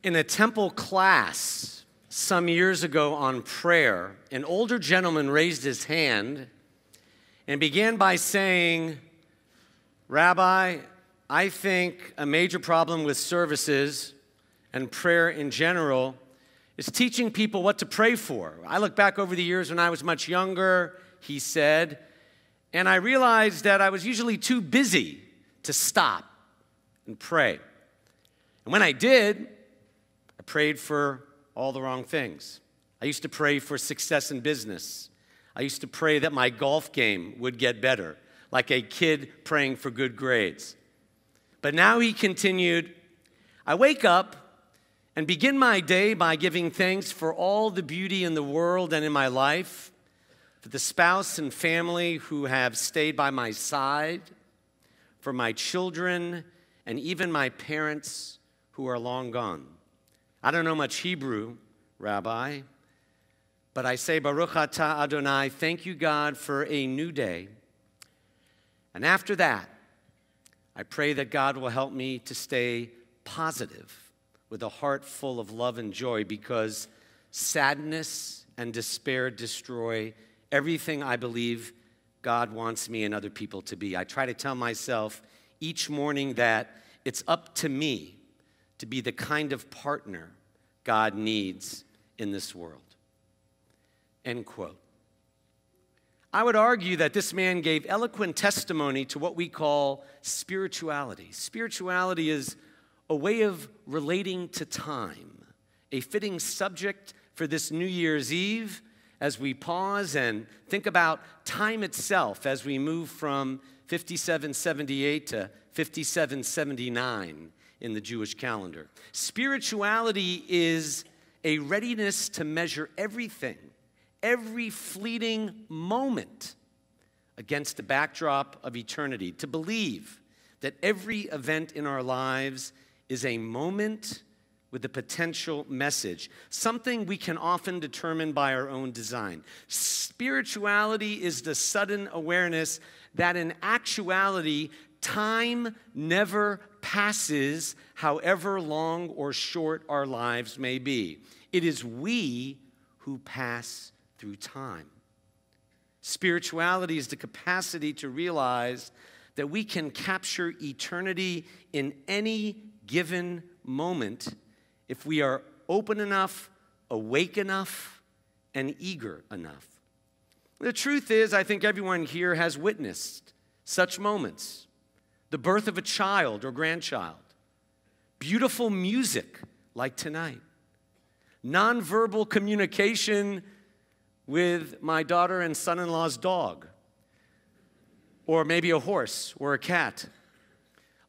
In a temple class some years ago on prayer, an older gentleman raised his hand and began by saying, "Rabbi, I think a major problem with services and prayer in general is teaching people what to pray for. I look back over the years when I was much younger," he said, "and I realized that I was usually too busy to stop and pray. And when I did, I prayed for all the wrong things. I used to pray for success in business. I used to pray that my golf game would get better, like a kid praying for good grades. But now," he continued, "I wake up and begin my day by giving thanks for all the beauty in the world and in my life, for the spouse and family who have stayed by my side, for my children, and even my parents who are long gone. I don't know much Hebrew, Rabbi, but I say, Baruch atah Adonai, thank you, God, for a new day. And after that, I pray that God will help me to stay positive with a heart full of love and joy, because sadness and despair destroy everything I believe God wants me and other people to be. I try to tell myself each morning that it's up to me to be the kind of partner God needs in this world." End quote. I would argue that this man gave eloquent testimony to what we call spirituality. Spirituality is a way of relating to time, a fitting subject for this New Year's Eve as we pause and think about time itself as we move from 5778 to 5779 in the Jewish calendar. Spirituality is a readiness to measure everything, every fleeting moment, against the backdrop of eternity, to believe that every event in our lives is a moment with a potential message, something we can often determine by our own design. Spirituality is the sudden awareness that in actuality, time never passes, however long or short our lives may be. It is we who pass through time. Spirituality is the capacity to realize that we can capture eternity in any given moment if we are open enough, awake enough, and eager enough. The truth is, I think everyone here has witnessed such moments. The birth of a child or grandchild, beautiful music like tonight, nonverbal communication with my daughter and son-in-law's dog, or maybe a horse or a cat,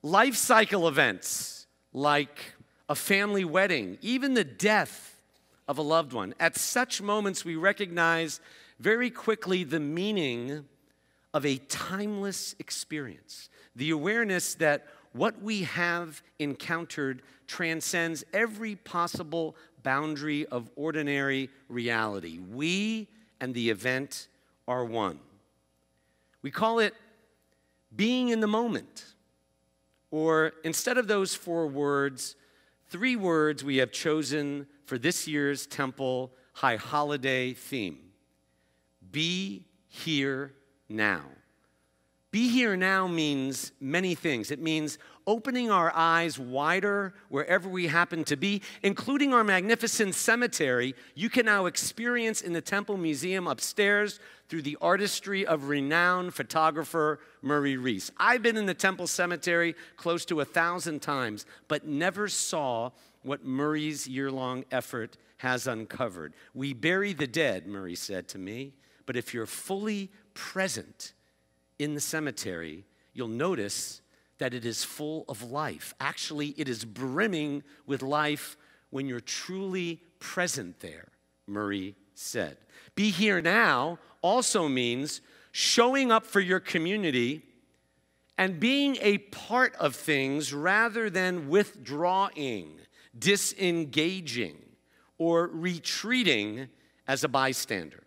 life cycle events like a family wedding, even the death of a loved one. At such moments, we recognize very quickly the meaning of a timeless experience. The awareness that what we have encountered transcends every possible boundary of ordinary reality. We and the event are one. We call it being in the moment. Or instead of those 4 words, 3 words we have chosen for this year's Temple High Holiday theme. Be here now. Be here now means many things. It means opening our eyes wider wherever we happen to be, including our magnificent cemetery you can now experience in the Temple Museum upstairs through the artistry of renowned photographer Murray Rees. I've been in the Temple Cemetery close to 1,000 times, but never saw what Murray's year-long effort has uncovered. We bury the dead, Murray said to me, but if you're fully present in the cemetery, you'll notice that it is full of life. Actually, it is brimming with life when you're truly present there, Murray said. Be here now also means showing up for your community and being a part of things rather than withdrawing, disengaging, or retreating as a bystander.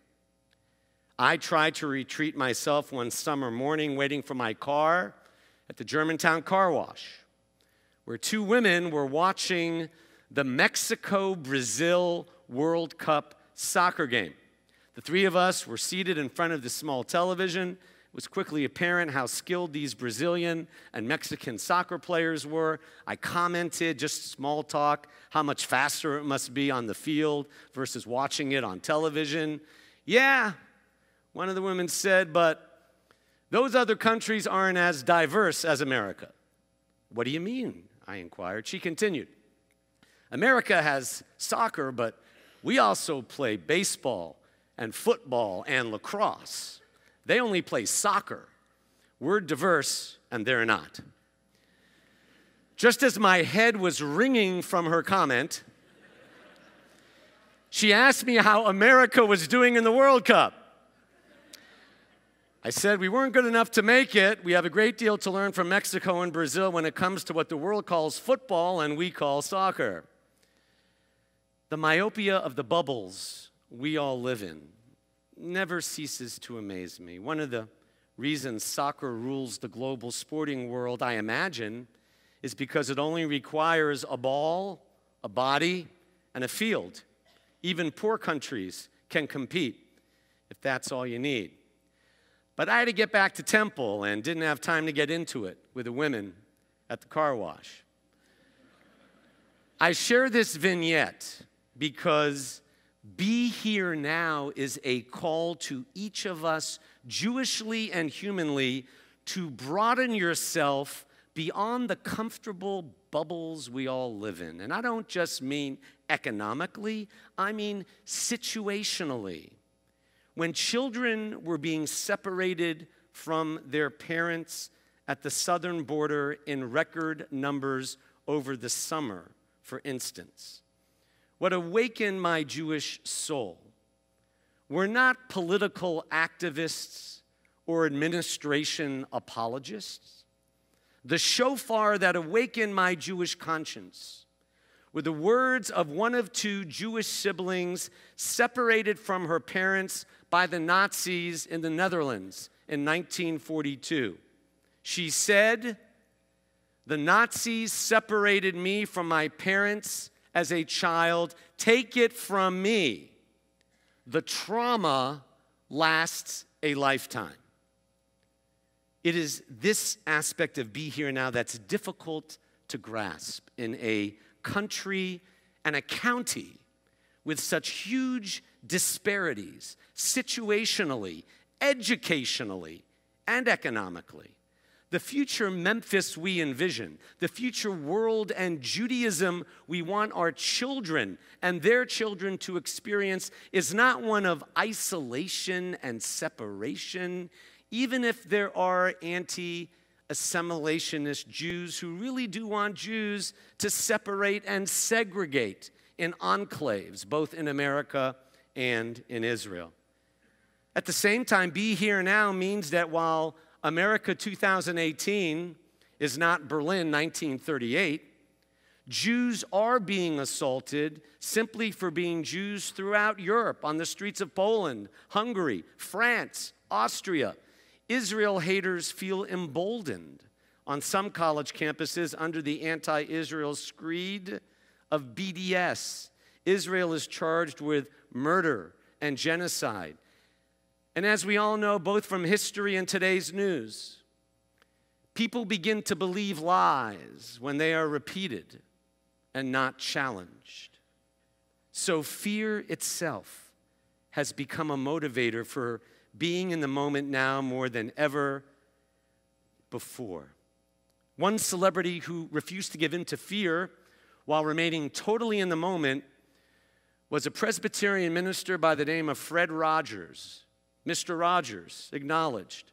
I tried to retreat myself one summer morning waiting for my car at the Germantown car wash, where 2 women were watching the Mexico-Brazil World Cup soccer game. The three of us were seated in front of the small television. It was quickly apparent how skilled these Brazilian and Mexican soccer players were. I commented, just small talk, how much faster it must be on the field versus watching it on television. Yeah, one of the women said, but those other countries aren't as diverse as America. What do you mean? I inquired. She continued, America has soccer, but we also play baseball and football and lacrosse. They only play soccer. We're diverse, and they're not. Just as my head was ringing from her comment, she asked me how America was doing in the World Cup. I said we weren't good enough to make it. We have a great deal to learn from Mexico and Brazil when it comes to what the world calls football and we call soccer. The myopia of the bubbles we all live in never ceases to amaze me. One of the reasons soccer rules the global sporting world, I imagine, is because it only requires a ball, a body, and a field. Even poor countries can compete if that's all you need. But I had to get back to Temple and didn't have time to get into it with the women at the car wash. I share this vignette because Be Here Now is a call to each of us, Jewishly and humanly, to broaden yourself beyond the comfortable bubbles we all live in. And I don't just mean economically, I mean situationally. When children were being separated from their parents at the southern border in record numbers over the summer, for instance, what awakened my Jewish soul were not political activists or administration apologists. The shofar that awakened my Jewish conscience were the words of one of two Jewish siblings separated from her parents by the Nazis in the Netherlands in 1942. She said, "The Nazis separated me from my parents as a child. Take it from me. The trauma lasts a lifetime." It is this aspect of Be Here Now that's difficult to grasp in a country and a county with such huge disparities, situationally, educationally, and economically. The future Memphis we envision, the future world and Judaism we want our children and their children to experience is not one of isolation and separation, even if there are anti-assimilationist Jews who really do want Jews to separate and segregate in enclaves, both in America and in Israel. At the same time, Be Here Now means that while America 2018 is not Berlin 1938, Jews are being assaulted simply for being Jews throughout Europe, on the streets of Poland, Hungary, France, Austria. Israel haters feel emboldened on some college campuses under the anti-Israel screed of BDS. Israel is charged with murder and genocide. And as we all know, both from history and today's news, people begin to believe lies when they are repeated and not challenged. So fear itself has become a motivator for being in the moment now more than ever before. One celebrity who refused to give in to fear while remaining totally in the moment was a Presbyterian minister by the name of Fred Rogers. Mr. Rogers acknowledged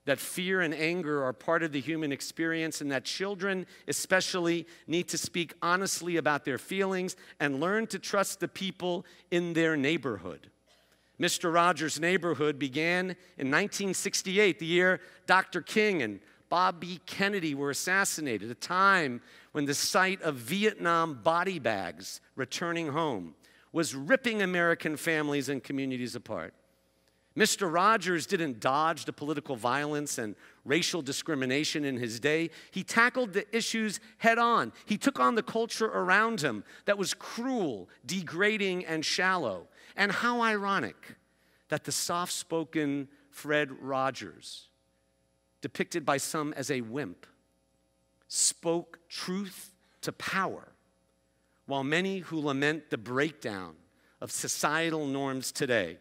that fear and anger are part of the human experience and that children especially need to speak honestly about their feelings and learn to trust the people in their neighborhood. Mr. Rogers' neighborhood began in 1968, the year Dr. King and Bobby Kennedy were assassinated, a time when the sight of Vietnam body bags returning home was ripping American families and communities apart. Mr. Rogers didn't dodge the political violence and racial discrimination in his day. He tackled the issues head on. He took on the culture around him that was cruel, degrading, and shallow. And how ironic that the soft-spoken Fred Rogers, depicted by some as a wimp, spoke truth to power, while many who lament the breakdown of societal norms today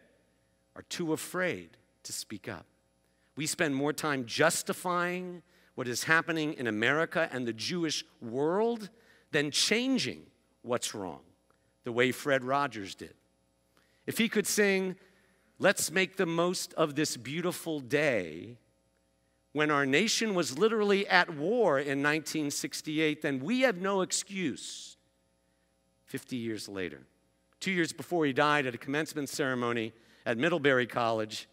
are too afraid to speak up. We spend more time justifying what is happening in America and the Jewish world than changing what's wrong, the way Fred Rogers did. If he could sing, "Let's make the most of this beautiful day," when our nation was literally at war in 1968, then we have no excuse 50 years later. 2 years before he died at a commencement ceremony at Middlebury College,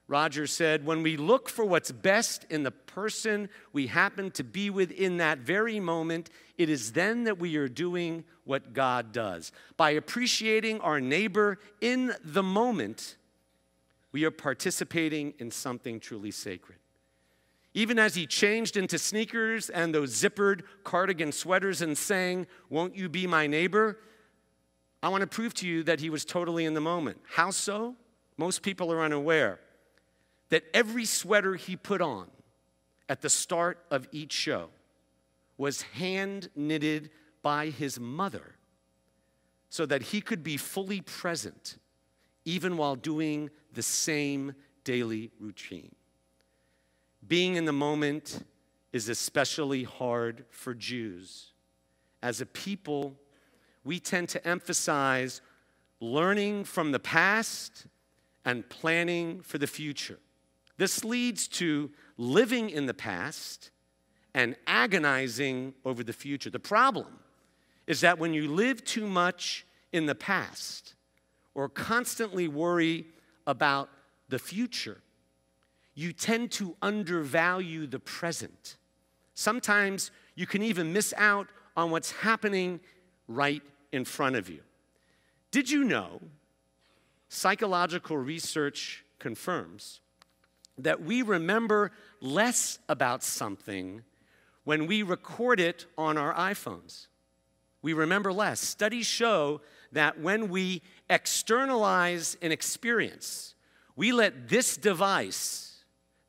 Rogers said, "When we look for what's best in the person we happen to be with in that very moment, it is then that we are doing what God does. By appreciating our neighbor in the moment, we are participating in something truly sacred." Even as he changed into sneakers and those zippered cardigan sweaters and sang, "Won't you be my neighbor?" I want to prove to you that he was totally in the moment. How so? Most people are unaware that every sweater he put on at the start of each show was hand knitted by his mother so that he could be fully present even while doing the same daily routine. Being in the moment is especially hard for Jews. As a people, we tend to emphasize learning from the past and planning for the future. This leads to living in the past and agonizing over the future. The problem is that when you live too much in the past or constantly worry about the future, you tend to undervalue the present. Sometimes you can even miss out on what's happening right in front of you. Did you know psychological research confirms that we remember less about something when we record it on our iPhones? We remember less. Studies show that when we externalize an experience, we let this device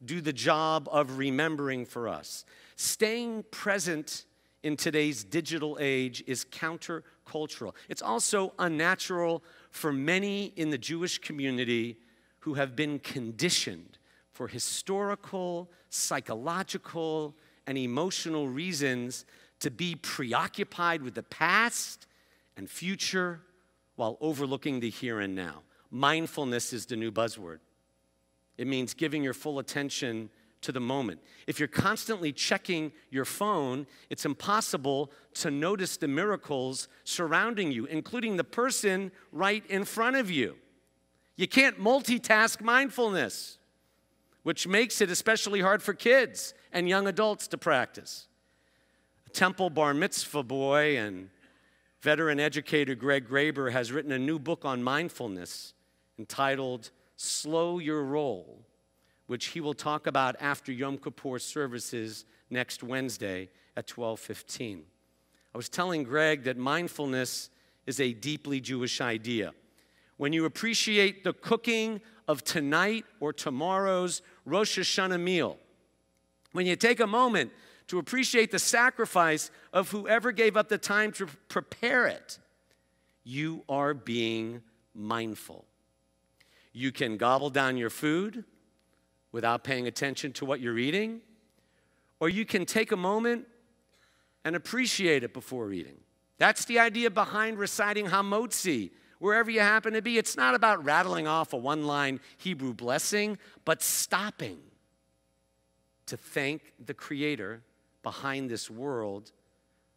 do the job of remembering for us. Staying present in today's digital age is countercultural. It's also unnatural for many in the Jewish community who have been conditioned for historical, psychological, and emotional reasons to be preoccupied with the past and future while overlooking the here and now. Mindfulness is the new buzzword. It means giving your full attention to the moment. If you're constantly checking your phone, it's impossible to notice the miracles surrounding you, including the person right in front of you. You can't multitask mindfulness, which makes it especially hard for kids and young adults to practice. A Temple bar mitzvah boy and veteran educator Greg Graber has written a new book on mindfulness entitled Slow Your Roll, which he will talk about after Yom Kippur services next Wednesday at 12:15. I was telling Greg that mindfulness is a deeply Jewish idea. When you appreciate the cooking of tonight or tomorrow's Rosh Hashanah meal, when you take a moment to appreciate the sacrifice of whoever gave up the time to prepare it, you are being mindful. You can gobble down your food without paying attention to what you're eating, or you can take a moment and appreciate it before eating. That's the idea behind reciting Hamotzi, wherever you happen to be. It's not about rattling off a one-line Hebrew blessing, but stopping to thank the Creator behind this world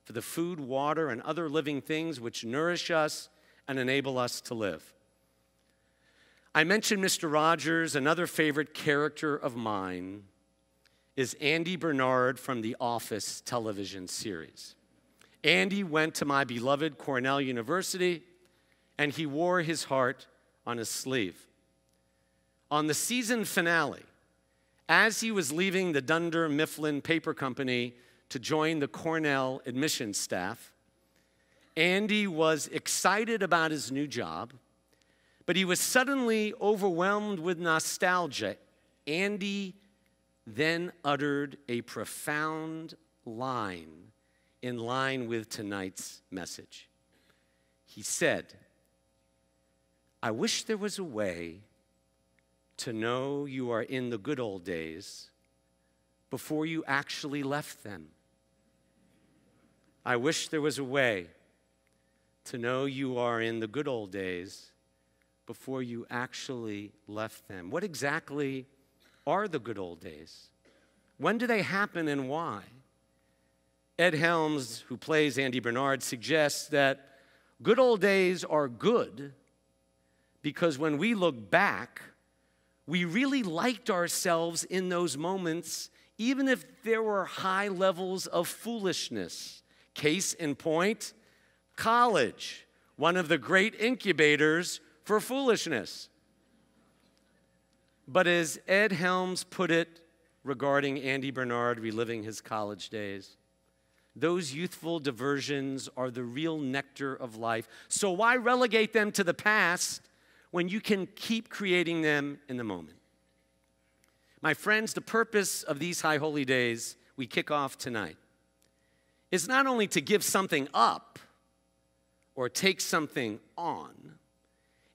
for the food, water, and other living things which nourish us and enable us to live. I mentioned Mr. Rogers. Another favorite character of mine is Andy Bernard from the Office television series. Andy went to my beloved Cornell University, and he wore his heart on his sleeve. on the season finale, as he was leaving the Dunder Mifflin Paper Company to join the Cornell admissions staff, Andy was excited about his new job, but he was suddenly overwhelmed with nostalgia. Andy then uttered a profound line in line with tonight's message. He said, "I wish there was a way to know you are in the good old days before you actually left them. I wish there was a way to know you are in the good old days before you actually left them." What exactly are the good old days? When do they happen and why? Ed Helms, who plays Andy Bernard, suggests that good old days are good because when we look back, we really liked ourselves in those moments, even if there were high levels of foolishness. Case in point, college, one of the great incubators for foolishness. But as Ed Helms put it regarding Andy Bernard reliving his college days, those youthful diversions are the real nectar of life. So why relegate them to the past when you can keep creating them in the moment? My friends, the purpose of these high holy days we kick off tonight is not only to give something up or take something on,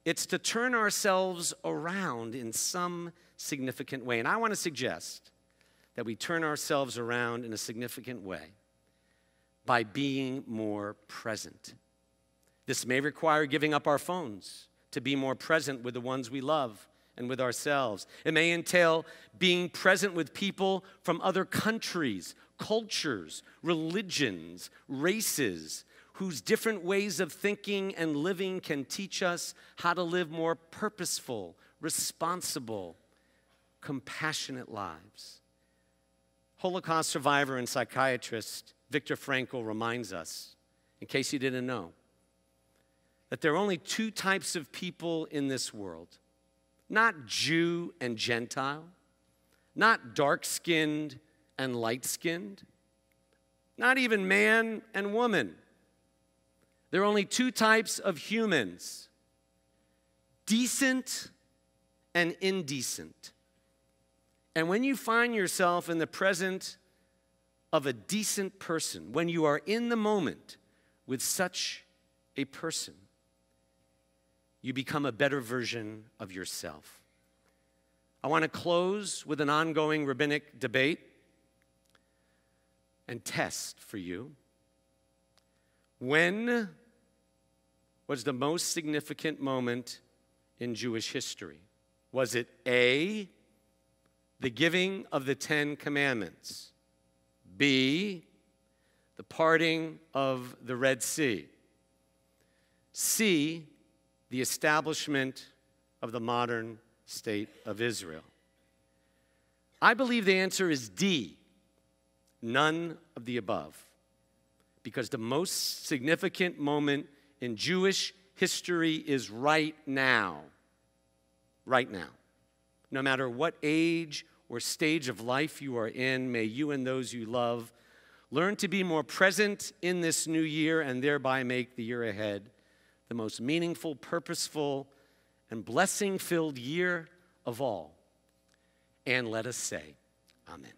it's to turn ourselves around in some significant way. And I want to suggest that we turn ourselves around in a significant way by being more present. This may require giving up our phones to be more present with the ones we love and with ourselves. It may entail being present with people from other countries, cultures, religions, races, whose different ways of thinking and living can teach us how to live more purposeful, responsible, compassionate lives. Holocaust survivor and psychiatrist Viktor Frankl reminds us, in case you didn't know, that there are only two types of people in this world. Not Jew and Gentile, not dark-skinned and light-skinned, not even man and woman. There are only two types of humans, decent and indecent. And when you find yourself in the presence of a decent person, when you are in the moment with such a person, you become a better version of yourself. I want to close with an ongoing rabbinic debate and test for you. When was the most significant moment in Jewish history? Was it A, the giving of the 10 Commandments, B, the parting of the Red Sea, C, the establishment of the modern state of Israel? I believe the answer is D, none of the above, because the most significant moment in Jewish history is right now. Right now. No matter what age or stage of life you are in, may you and those you love learn to be more present in this new year and thereby make the year ahead the most meaningful, purposeful, and blessing-filled year of all. And let us say, Amen.